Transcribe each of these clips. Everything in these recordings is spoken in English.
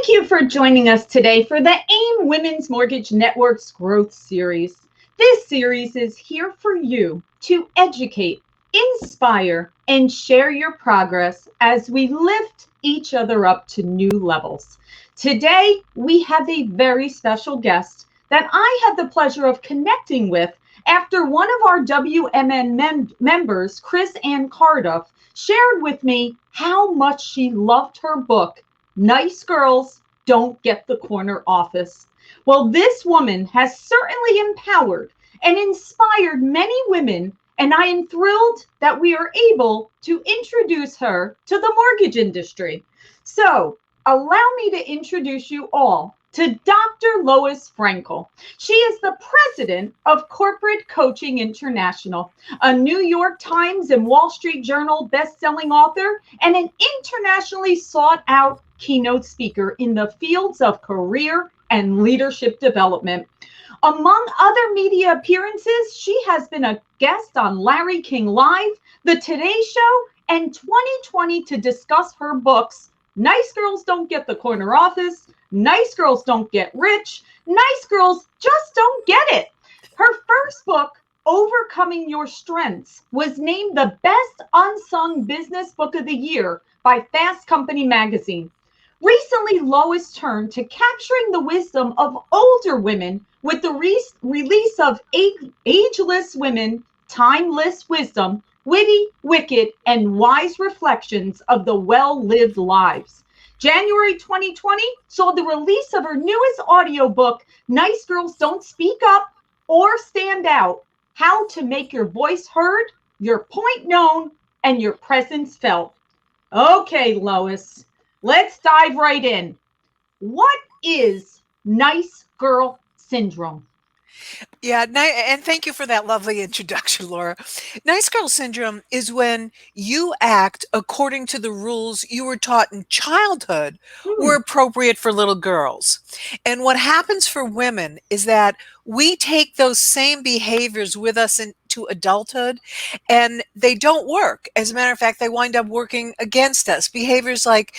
Thank you for joining us today for the AIME Women's Mortgage Network's Growth Series. This series is here for you to educate, inspire, and share your progress as we lift each other up to new levels. Today, we have a very special guest that I had the pleasure of connecting with after one of our WMN members, Chris Ann Cardiff, shared with me how much she loved her book, Nice Girls Don't Get the Corner Office. Well, this woman has certainly empowered and inspired many women, and I am thrilled that we are able to introduce her to the mortgage industry. So, allow me to introduce you all to Dr. Lois Frankle. She is the president of Corporate Coaching International, a New York Times and Wall Street Journal best-selling author, and an internationally sought-out keynote speaker in the fields of career and leadership development. Among other media appearances, she has been a guest on Larry King Live, The Today Show, and 2020 to discuss her books, Nice Girls Don't Get the Corner Office, Nice Girls Don't Get Rich, Nice Girls Just Don't Get It. Her first book, Overcoming Your Strengths, was named the Best Unsung Business Book of the Year by Fast Company magazine. Recently, Lois turned to capturing the wisdom of older women with the release of Ageless Women, Timeless Wisdom, Witty, Wicked, and Wise Reflections of the Well-Lived Lives. January 2020 saw the release of her newest audiobook, Nice Girls Don't Speak Up or Stand Out, How to Make Your Voice Heard, Your Point Known, and Your Presence Felt. Okay, Lois, let's dive right in. What is Nice Girl Syndrome? Yeah, and thank you for that lovely introduction, Laura. Nice girl syndrome is when you act according to the rules you were taught in childhood were appropriate for little girls. And what happens for women is that we take those same behaviors with us into adulthood, and they don't work. As a matter of fact, they wind up working against us. Behaviors like,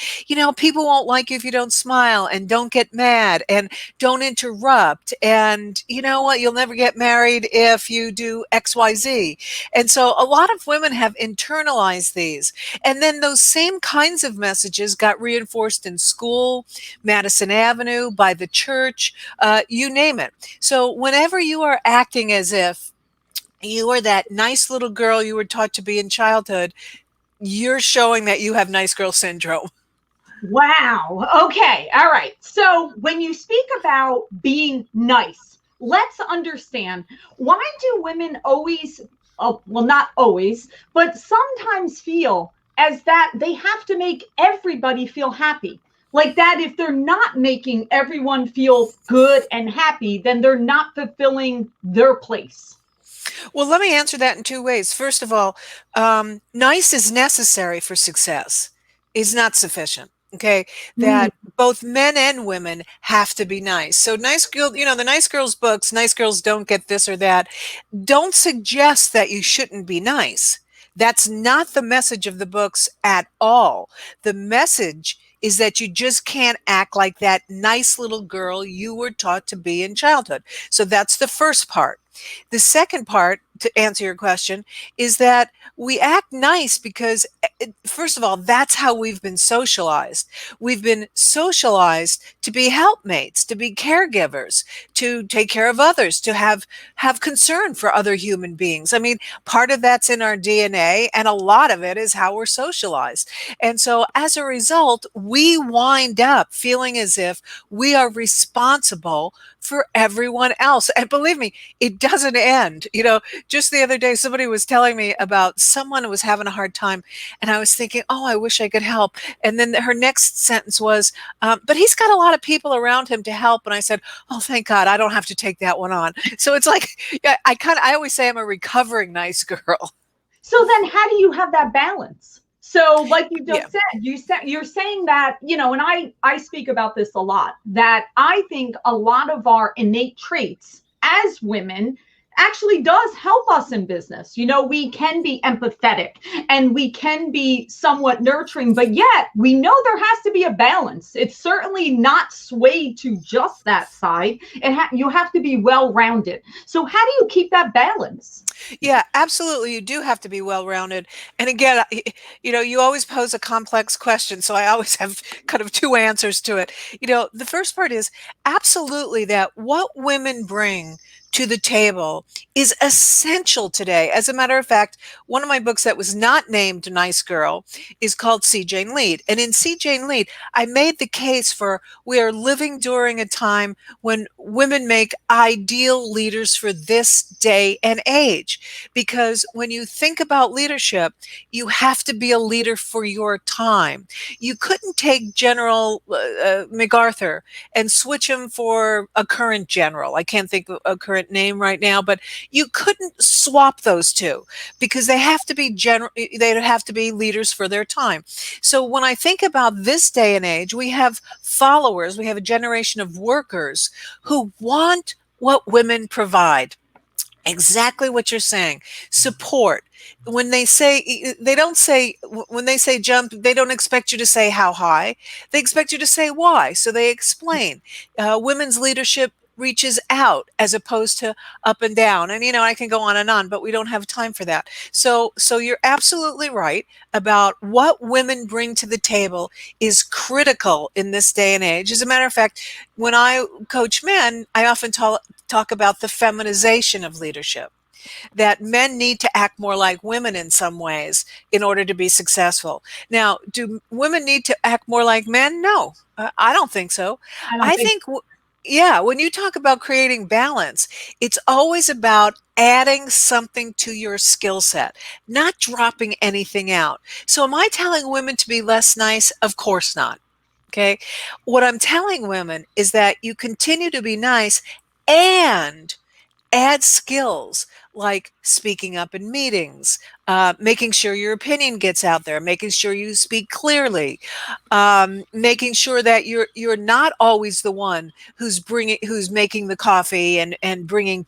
people won't like you if you don't smile, and don't get mad, and don't interrupt, and you know what, you'll never get married if you do XYZ. And so a lot of women have internalized these. And then those same kinds of messages got reinforced in school, Madison Avenue, by the church, you name it. So whenever you are acting as if you are that nice little girl you were taught to be in childhood, you're showing that you have nice girl syndrome. Wow. Okay. All right. So when you speak about being nice, let's understand, why do women always, well, not always, but sometimes feel as that they have to make everybody feel happy? Like that if they're not making everyone feel good and happy, then they're not fulfilling their place. Well, let me answer that in two ways. First of all, nice is necessary for success. It's not sufficient. Okay, that both men and women have to be nice. So nice girl, the Nice Girls books, Nice Girls Don't Get This or That, don't suggest that you shouldn't be nice. That's not the message of the books at all. The message is that you just can't act like that nice little girl you were taught to be in childhood. So that's the first part. The second part, to answer your question, is that we act nice because, first of all, that's how we've been socialized. We've been socialized to be helpmates, to be caregivers, to take care of others, to have concern for other human beings. I mean, part of that's in our DNA, and a lot of it is how we're socialized. And so as a result, we wind up feeling as if we are responsible for everyone else. And believe me, it doesn't end. Just the other day, somebody was telling me about someone who was having a hard time, and I was thinking, oh, I wish I could help. And then her next sentence was, but he's got a lot of people around him to help. And I said, oh, thank God, I don't have to take that one on. So it's like, I always say I'm a recovering nice girl. So then how do you have that balance? So like you just said, you're saying that, and I speak about this a lot, that I think a lot of our innate traits as women actually does help us in business. You know, we can be empathetic and we can be somewhat nurturing, but yet we know there has to be a balance. It's certainly not swayed to just that side. You have to be well rounded. So, how do you keep that balance? Yeah, absolutely. You do have to be well-rounded. And again, you always pose a complex question, so I always have kind of two answers to it. The first part is absolutely that what women bring to the table is essential today. As a matter of fact, one of my books that was not named Nice Girl is called See Jane Lead. And in See Jane Lead, I made the case for we are living during a time when women make ideal leaders for this day and age. Because when you think about leadership, you have to be a leader for your time. You couldn't take General MacArthur and switch him for a current general. I can't think of a current name right now, but you couldn't swap those two because they have to be they have to be leaders for their time. So when I think about this day and age, we have followers, we have a generation of workers who want what women provide. Exactly what you're saying. Support. When they say, they don't say, when they say jump, they don't expect you to say how high. They expect you to say why. So they explain. Women's leadership reaches out as opposed to up and down. And, I can go on, but we don't have time for that. So you're absolutely right about what women bring to the table is critical in this day and age. As a matter of fact, when I coach men, I often talk about the feminization of leadership, that men need to act more like women in some ways in order to be successful. Now, do women need to act more like men? No, I don't think so. I don't I think. think, yeah, when you talk about creating balance, it's always about adding something to your skill set, not dropping anything out. So, am I telling women to be less nice? Of course not. Okay. What I'm telling women is that you continue to be nice and add skills like speaking up in meetings, making sure your opinion gets out there, making sure you speak clearly, making sure that you're not always the one who's making the coffee and bringing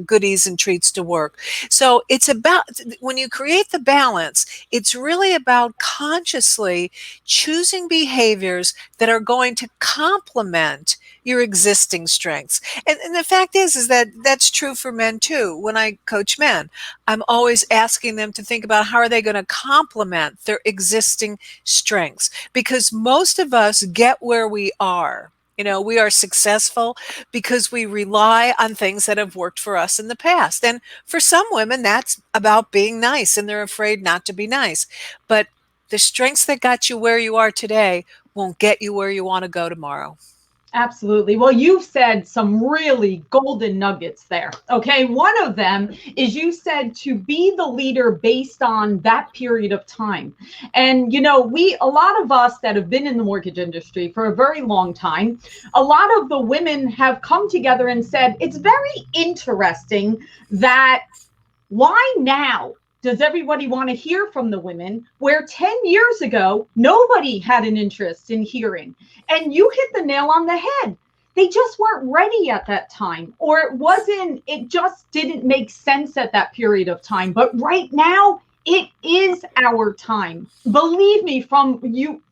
goodies and treats to work. So it's about, when you create the balance, it's really about consciously choosing behaviors that are going to complement your existing strengths. And the fact is that that's true for men too. When I coach men, I'm always asking them to think about how are they going to complement their existing strengths, because most of us get where we are. We are successful because we rely on things that have worked for us in the past. And for some women, that's about being nice and they're afraid not to be nice. But the strengths that got you where you are today won't get you where you want to go tomorrow. Absolutely. Well, you've said some really golden nuggets there. Okay. One of them is you said to be the leader based on that period of time. And, a lot of us that have been in the mortgage industry for a very long time, a lot of the women have come together and said, it's very interesting that why now does everybody want to hear from the women where 10 years ago, nobody had an interest in hearing? And you hit the nail on the head. They just weren't ready at that time, or it just didn't make sense at that period of time. But right now, it is our time. Believe me, from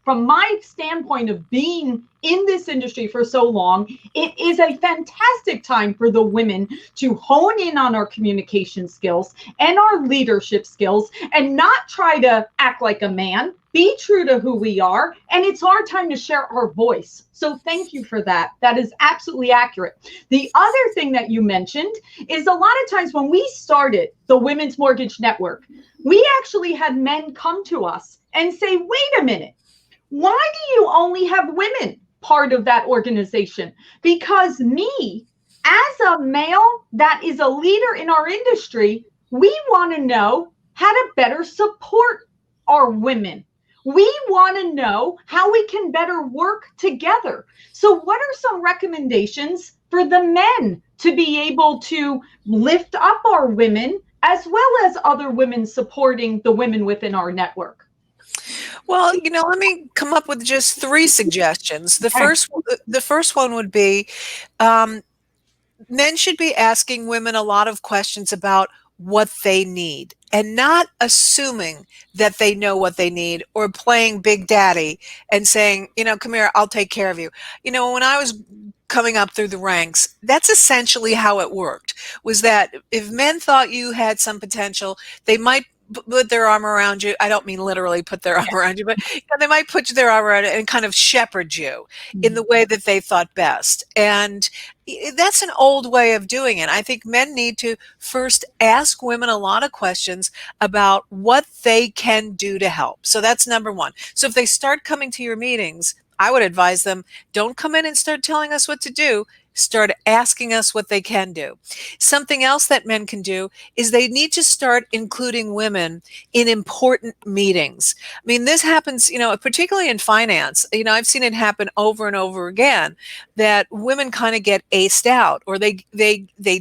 my standpoint of being in this industry for so long, it is a fantastic time for the women to hone in on our communication skills and our leadership skills and not try to act like a man. Be true to who we are, and it's our time to share our voice. So thank you for that. That is absolutely accurate. The other thing that you mentioned is a lot of times when we started the Women's Mortgage Network, we actually had men come to us and say, wait a minute, why do you only have women part of that organization? Because me, as a male that is a leader in our industry, we want to know how to better support our women. We want to know how we can better work together. So, what are some recommendations for the men to be able to lift up our women as well as other women supporting the women within our network? Well, let me come up with just three suggestions. The first one would be, um, Men should be asking women a lot of questions about what they need and not assuming that they know what they need or playing big daddy and saying, come here, I'll take care of you. When I was coming up through the ranks, that's essentially how it worked, was that if men thought you had some potential, they might put their arm around you. I don't mean literally put their arm around you, but they might put their arm around you and kind of shepherd you in the way that they thought best. And that's an old way of doing it. I think men need to first ask women a lot of questions about what they can do to help. So that's number one. So if they start coming to your meetings, I would advise them, don't come in and start telling us what to do. Start asking us what they can do. Something else that men can do is they need to start including women in important meetings. I mean, this happens, particularly in finance. I've seen it happen over and over again, that women kind of get aced out, or they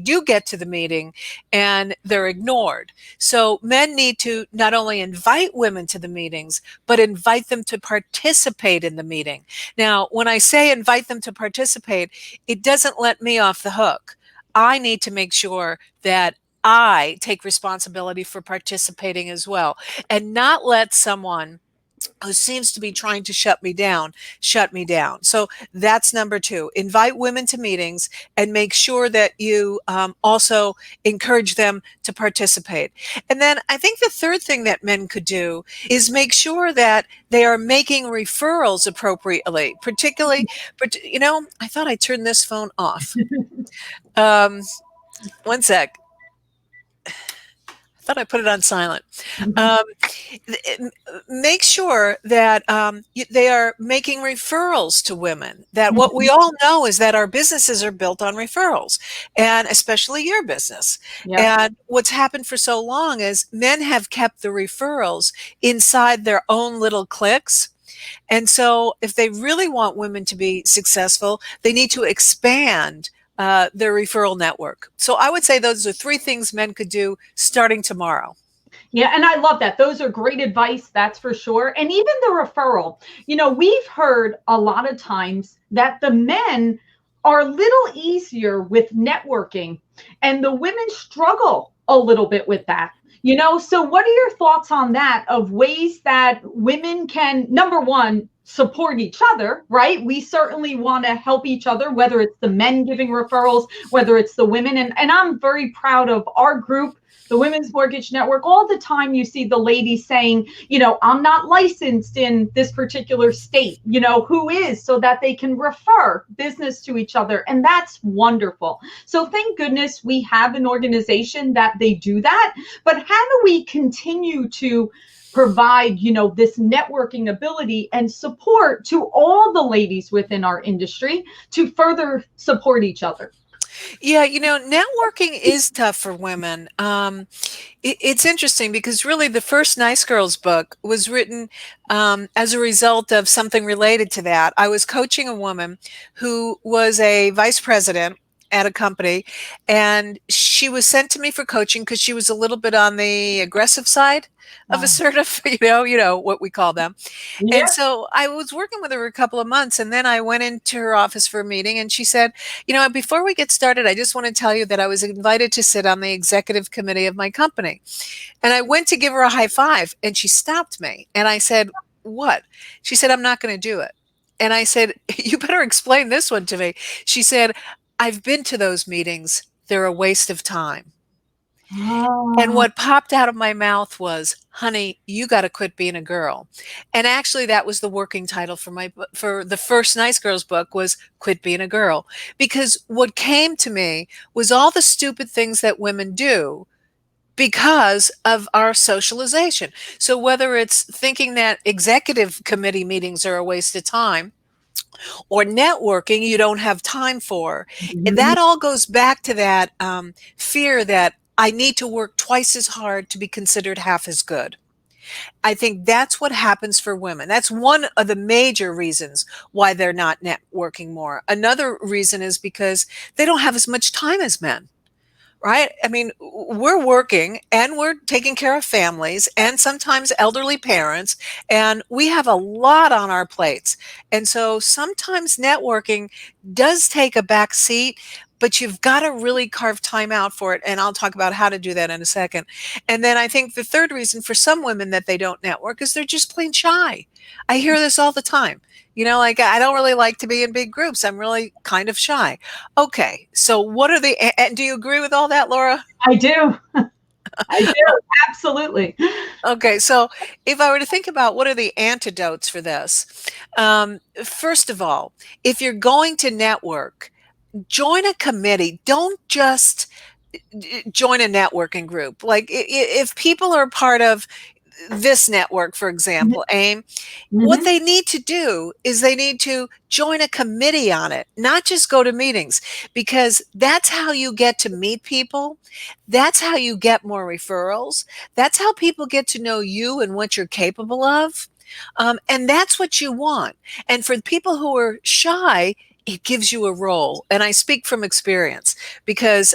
do get to the meeting and they're ignored. So men need to not only invite women to the meetings, but invite them to participate in the meeting. Now, when I say invite them to participate, it doesn't let me off the hook. I need to make sure that I take responsibility for participating as well, and not let someone who seems to be trying to shut me down. So that's number two. Invite women to meetings and make sure that you also encourage them to participate. And then I think the third thing that men could do is make sure that they are making referrals appropriately, particularly, but I thought I turned this phone off. Um, One sec. I thought I put it on silent. Um, Make sure that they are making referrals to women. That what we all know is that our businesses are built on referrals, and especially your business. Yeah. And what's happened for so long is men have kept the referrals inside their own little cliques. And so if they really want women to be successful, they need to expand their referral network. So I would say those are three things men could do starting tomorrow. Yeah, and I love that. Those are great advice, that's for sure. And even the referral, we've heard a lot of times that the men are a little easier with networking and the women struggle a little bit with that. So what are your thoughts on that, of ways that women can, number one, support each other, right? We certainly want to help each other, whether it's the men giving referrals, whether it's the women. And I'm very proud of our group, the Women's Mortgage Network. All the time you see the ladies saying, I'm not licensed in this particular state, who is, so that they can refer business to each other. And that's wonderful. So thank goodness we have an organization that they do that. But how do we continue to provide, this networking ability and support to all the ladies within our industry to further support each other? Yeah, networking is tough for women. It's interesting because really the first Nice Girls book was written as a result of something related to that. I was coaching a woman who was a vice president at a company, and she was sent to me for coaching because she was a little bit on the aggressive side of assertive, what we call them. And Yeah. so I was working with her a couple of months, and then I went into her office for a meeting, and she said, before we get started, I just want to tell you that I was invited to sit on the executive committee of my company. And I went to give her a high five, and she stopped me. And I said, what? She said, I'm not going to do it. And I said, you better explain this one to me. She said, I've been to those meetings. They're a waste of time. And Oh. what popped out of my mouth was, honey, you got to quit being a girl. And actually that was the working title for the first Nice Girls book, was Quit Being a Girl. Because what came to me was all the stupid things that women do because of our socialization. So whether it's thinking that executive committee meetings are a waste of time, or networking you don't have time for, Mhm. that all goes back to that fear that I need to work twice as hard to be considered half as good. I think that's what happens for women. That's one of the major reasons why they're not networking more. Another reason is because they don't have as much time as men. Right? I mean, we're working and we're taking care of families and sometimes elderly parents, and we have a lot on our plates. And so sometimes networking does take a back seat. but you've got to really carve time out for it. And I'll talk about how to do that in a second. And then I think the third reason for some women that they don't network is they're just plain shy. I hear this all the time. Like I don't really like to be in big groups. I'm really kind of shy. Okay. So what are and do you agree with all that, Laura? I do. I do. Absolutely. Okay, so if I were to think about what are the antidotes for this, first of all, if you're going to network, join a committee. Don't just join a networking group. Like if people are part of this network, for example, AIME, what they need to do is they need to join a committee on it, not just go to meetings, because that's how you get to meet people. That's how you get more referrals. That's how people get to know you and what you're capable of. And that's what you want. And for people who are shy, it gives you a role. And I speak from experience because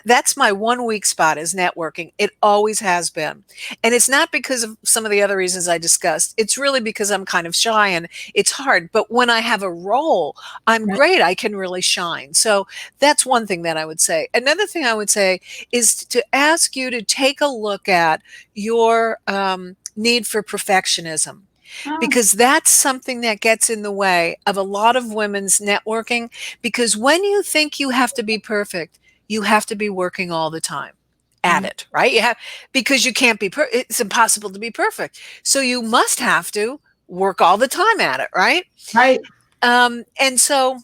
that's my one weak spot is networking. It always has been. And it's not because of some of the other reasons I discussed. It's really because I'm kind of shy and it's hard. But when I have a role, I'm great. I can really shine. So that's one thing that I would say. Another thing I would say is to ask you to take a look at your need for perfectionism, because that's something that gets in the way of a lot of women's networking. Because when you think you have to be perfect, you have to be working all the time at it, right? Because you can't be, it's impossible to be perfect. So you must have to work all the time at it, right? Right. And so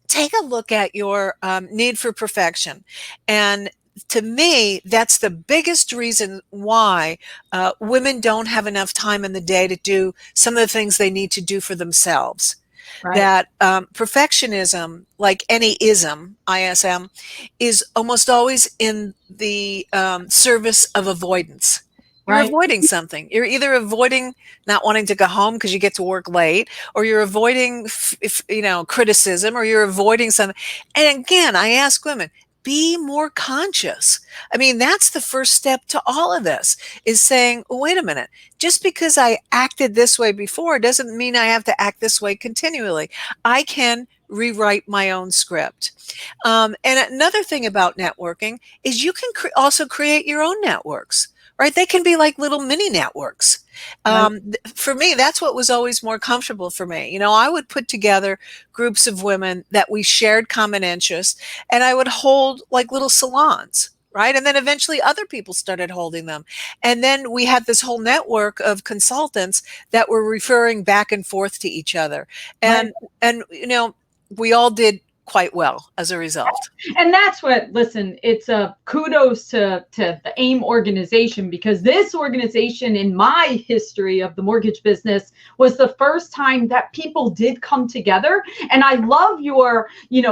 take a look at your need for perfection. And to me, that's the biggest reason why women don't have enough time in the day to do some of the things they need to do for themselves. Right. That perfectionism, like any ISM, is almost always in the service of avoidance. You're avoiding something. You're either avoiding not wanting to go home because you get to work late, or you're avoiding, criticism, or you're avoiding something. And again, I ask women, be more conscious. I mean, that's the first step to all of this, is saying, wait a minute, just because I acted this way before doesn't mean I have to act this way continually. I can rewrite my own script. And another thing about networking is you can also create your own networks. Right? They can be like little mini networks. For me, that's what was always more comfortable for me. I would put together groups of women that we shared common interests, and I would hold like little salons. Right. And then eventually other people started holding them. And then we had this whole network of consultants that were referring back and forth to each other. And we all did quite well as a result. And that's what, listen, it's a kudos to the AIME organization, because this organization in my history of the mortgage business was the first time that people did come together. And I love your,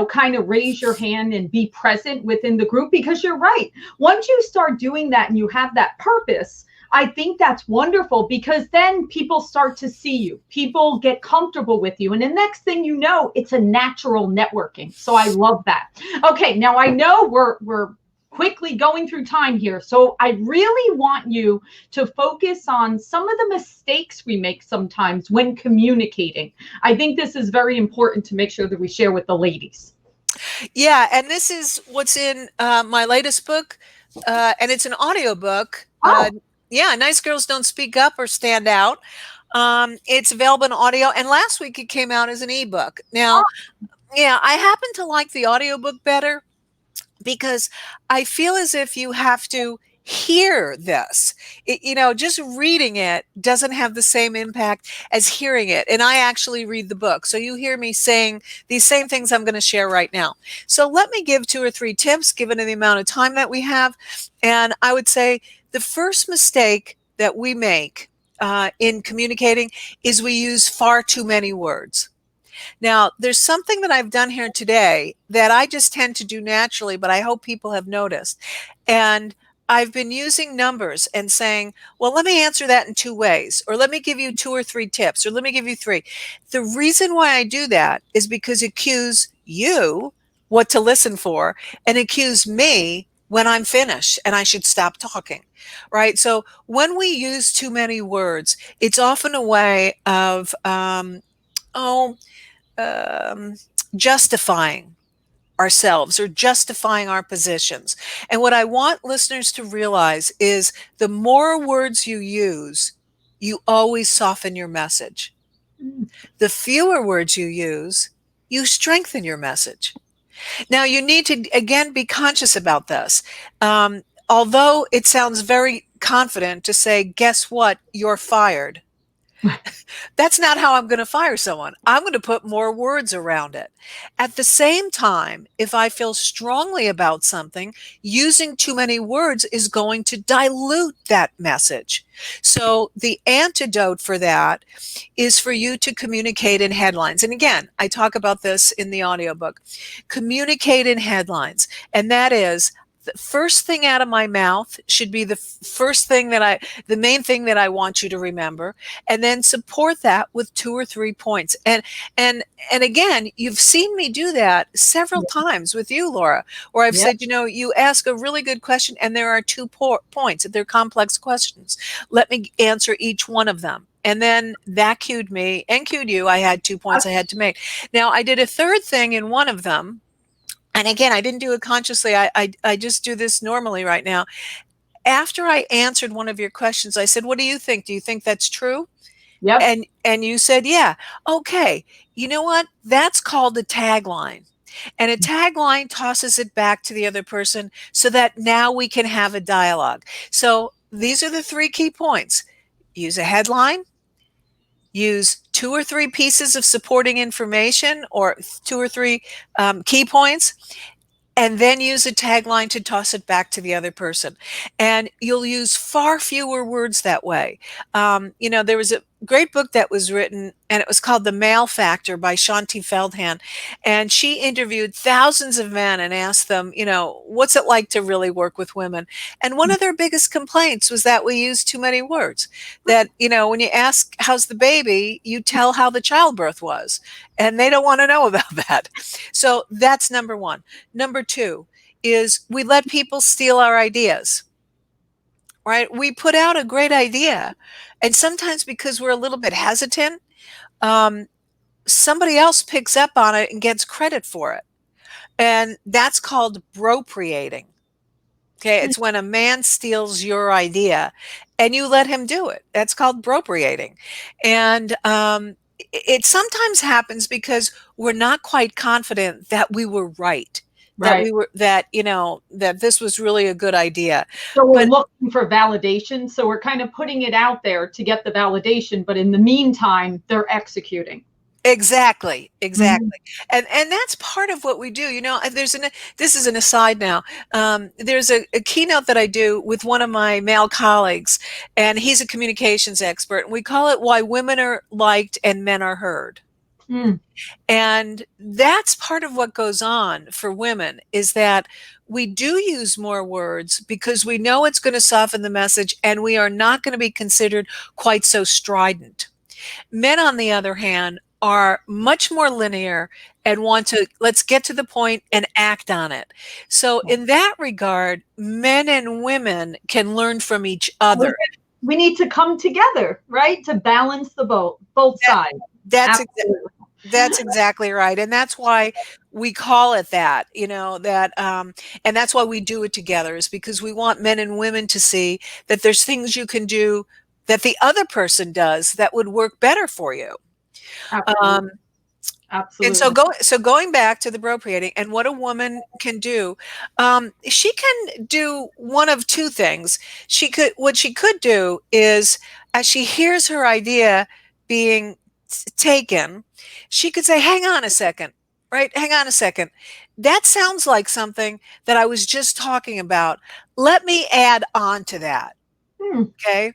kind of raise your hand and be present within the group, because you're right. Once you start doing that and you have that purpose, I think that's wonderful, because then people start to see you. People get comfortable with you. And the next thing you know, it's a natural networking. So I love that. Okay, now I know we're quickly going through time here. So I really want you to focus on some of the mistakes we make sometimes when communicating. I think this is very important to make sure that we share with the ladies. Yeah, and this is what's in my latest book, and it's an audiobook. Yeah, Nice Girls Don't Speak Up or Stand Out. It's available in audio, and last week it came out as an ebook. Now, yeah, I happen to like the audiobook better because I feel as if you have to hear this. Just reading it doesn't have the same impact as hearing it. And I actually read the book. So you hear me saying these same things I'm going to share right now. So let me give 2 or 3 tips given the amount of time that we have. And I would say the first mistake that we make in communicating is we use far too many words. Now, there's something that I've done here today that I just tend to do naturally, but I hope people have noticed. And I've been using numbers and saying, well, let me answer that in 2 ways, or let me give you 2 or 3 tips, or let me give you 3. The reason why I do that is because it cues you what to listen for, and it cues me when I'm finished and I should stop talking, right? So when we use too many words, it's often a way of, justifying ourselves or justifying our positions. And what I want listeners to realize is the more words you use, you always soften your message. Mm. The fewer words you use, you strengthen your message. Now, you need to, again, be conscious about this. Although it sounds very confident to say, guess what, you're fired. That's not how I'm going to fire someone. I'm going to put more words around it. At the same time, if I feel strongly about something, using too many words is going to dilute that message. So the antidote for that is for you to communicate in headlines. And again, I talk about this in the audiobook. Communicate in headlines. And that is, the first thing out of my mouth should be the main thing that I want you to remember, and then support that with 2 or 3 points. And and again, you've seen me do that several Yeah. times with you, Laura, where I've Yep. said, you ask a really good question and there are 2 points. They're complex questions. Let me answer each one of them. And then that cued me and cued you. I had 2 points I had to make. Now, I did a third thing in one of them. And again, I didn't do it consciously. I just do this normally right now. After I answered one of your questions, I said, "What do you think? Do you think that's true?" Yep. And you said, "Yeah." Okay. You know what? That's called a tagline. And a tagline tosses it back to the other person so that now we can have a dialogue. So these are the 3 key points. Use a headline, use 2 or 3 pieces of supporting information or 2 or 3 key points, and then use a tagline to toss it back to the other person. And you'll use far fewer words that way. There was a great book that was written, and it was called The Male Factor by Shanti Feldhahn. And she interviewed thousands of men and asked them, what's it like to really work with women? And one of their biggest complaints was that we use too many words. That, when you ask, how's the baby, you tell how the childbirth was. And they don't want to know about that. So that's number 1. Number 2 is we let people steal our ideas, right? We put out a great idea, and sometimes because we're a little bit hesitant, um, somebody else picks up on it and gets credit for it. And that's called bropriating. Okay, it's when a man steals your idea and you let him do it. That's called bropriating. And it sometimes happens because we're not quite confident that we were right, Right. that this was really a good idea. So we're But looking for validation. So we're kind of putting it out there to get the validation, but in the meantime, they're executing. exactly, Mhm. exactly. And that's part of what we do. This is an aside now. There's a keynote that I do with one of my male colleagues, and he's a communications expert. And we call it Why Women Are Liked and Men Are Heard. Mm. And that's part of what goes on for women, is that we do use more words because we know it's going to soften the message and we are not going to be considered quite so strident. Men, on the other hand, are much more linear and want to, let's get to the point and act on it. So in that regard, men and women can learn from each other. We need to come together, right, to balance the both That, sides. that's Absolutely. That's exactly right. And that's why we call it that, and that's why we do it together, is because we want men and women to see that there's things you can do that the other person does that would work better for you. Absolutely. Um, and Absolutely. so going back to the appropriating and what a woman can do, she can do one of 2 things. What she could do is, as she hears her idea being taken, she could say, "Hang on a second, right? Hang on a second. That sounds like something that I was just talking about. Let me add on to that." Hmm. Okay.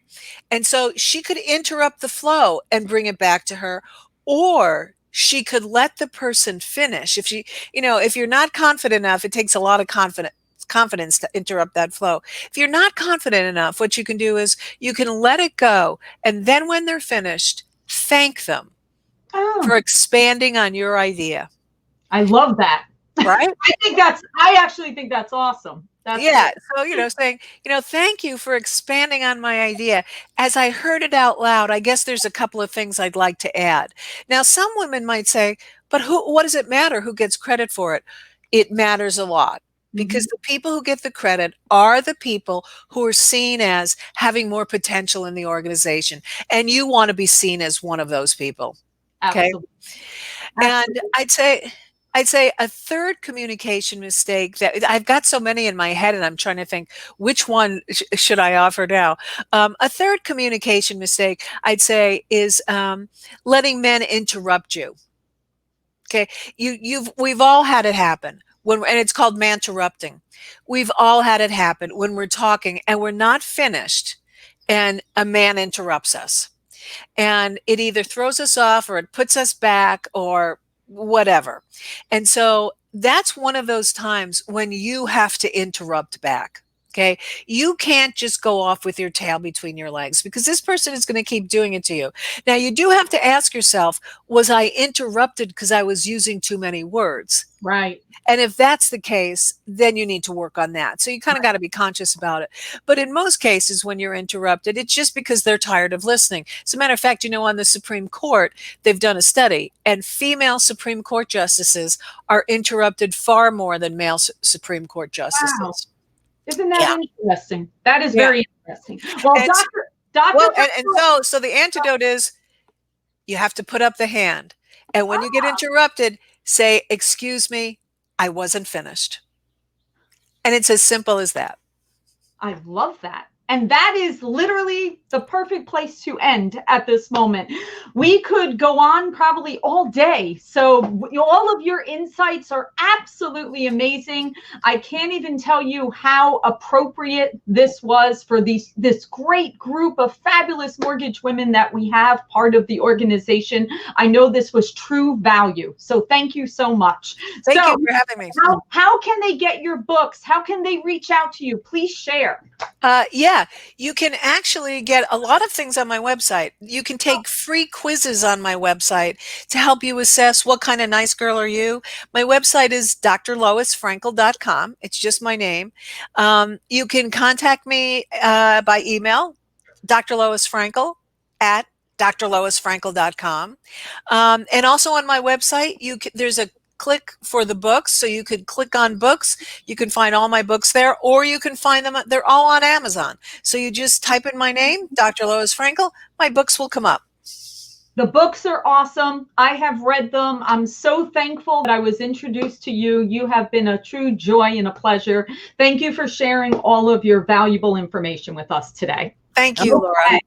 And so she could interrupt the flow and bring it back to her, or she could let the person finish. If you're not confident enough, it takes a lot of confidence to interrupt that flow. If you're not confident enough, what you can do is you can let it go. And then when they're finished, thank them Oh, for expanding on your idea. I love that. Right? I actually think that's awesome. That's Yeah. great. So, saying, thank you for expanding on my idea. As I heard it out loud, I guess there's a couple of things I'd like to add. Now, some women might say, but what does it matter who gets credit for it? it matters a lot, because the people who get the credit are the people who are seen as having more potential in the organization. And you want to be seen as one of those people. Okay. Absolutely. And Absolutely. I'd say a third communication mistake that I've got so many in my head, and I'm trying to think which one should I offer now. A third communication mistake I'd say is letting men interrupt you. Okay, we've all had it happen and it's called man-interrupting. We've all had it happen when we're talking and we're not finished, and a man interrupts us, and it either throws us off or it puts us back or whatever. And so that's one of those times when you have to interrupt back. Okay. You can't just go off with your tail between your legs, because this person is going to keep doing it to you. Now, you do have to ask yourself, was I interrupted because I was using too many words? Right. And if that's the case, then you need to work on that. So you kind of got to be conscious about it. But in most cases, when you're interrupted, it's just because they're tired of listening. As a matter of fact, on the Supreme Court, they've done a study, and female Supreme Court justices are interrupted far more than male Supreme Court justices. Wow. Isn't that interesting? That is very interesting. Well, So the antidote is you have to put up the hand. And when you get interrupted, say, "Excuse me, I wasn't finished." And it's as simple as that. I love that. And that is literally the perfect place to end at this moment. We could go on probably all day. So all of your insights are absolutely amazing. I can't even tell you how appropriate this was for this great group of fabulous mortgage women that we have part of the organization. I know this was true value. So thank you so much. Thank you for having me. How can they get your books? How can they reach out to you? Please share. You can actually get a lot of things on my website. You can take free quizzes on my website to help you assess what kind of nice girl are you. My website is drloisfrankle.com. It's just my name. You can contact me by email, drloisfrankle@drloisfrankle.com. And also on my website, there's a click for the books. So you could click on books. You can find all my books there, or you can find them. They're all on Amazon. So you just type in my name, Dr. Lois Frankle. My books will come up. The books are awesome. I have read them. I'm so thankful that I was introduced to you. You have been a true joy and a pleasure. Thank you for sharing all of your valuable information with us today. Thank you, Laura.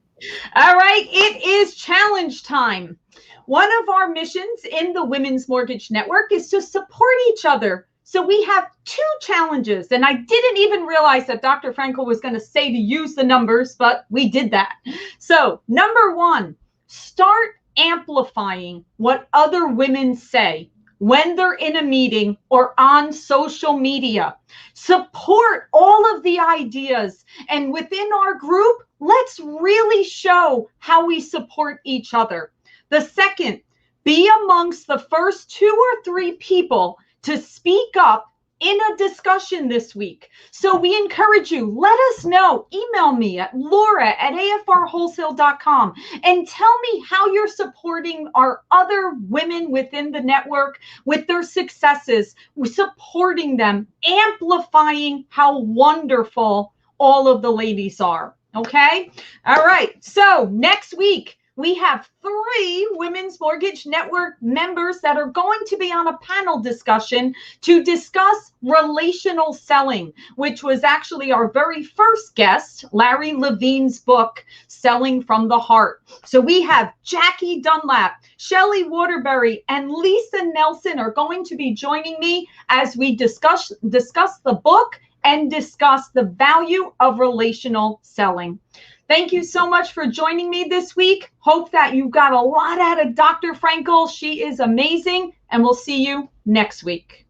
All right. It is challenge time. One of our missions in the Women's Mortgage Network is to support each other. So we have 2 challenges, and I didn't even realize that Dr. Frankle was going to say to use the numbers, but we did that. So number 1, start amplifying what other women say when they're in a meeting or on social media. Support all of the ideas, and within our group, let's really show how we support each other. The second, be amongst the first 2 or 3 people to speak up in a discussion this week. So we encourage you, let us know. Email me at laura@afrwholesale.com and tell me how you're supporting our other women within the network with their successes. We're supporting them, amplifying how wonderful all of the ladies are. Okay? All right. So next week, we have 3 Women's Mortgage Network members that are going to be on a panel discussion to discuss relational selling, which was actually our very first guest, Larry Levine's book, Selling from the Heart. So we have Jackie Dunlap, Shelley Waterbury, and Lisa Nelson are going to be joining me as we discuss the book and discuss the value of relational selling. Thank you so much for joining me this week. Hope that you got a lot out of Dr. Frankle. She is amazing, and we'll see you next week.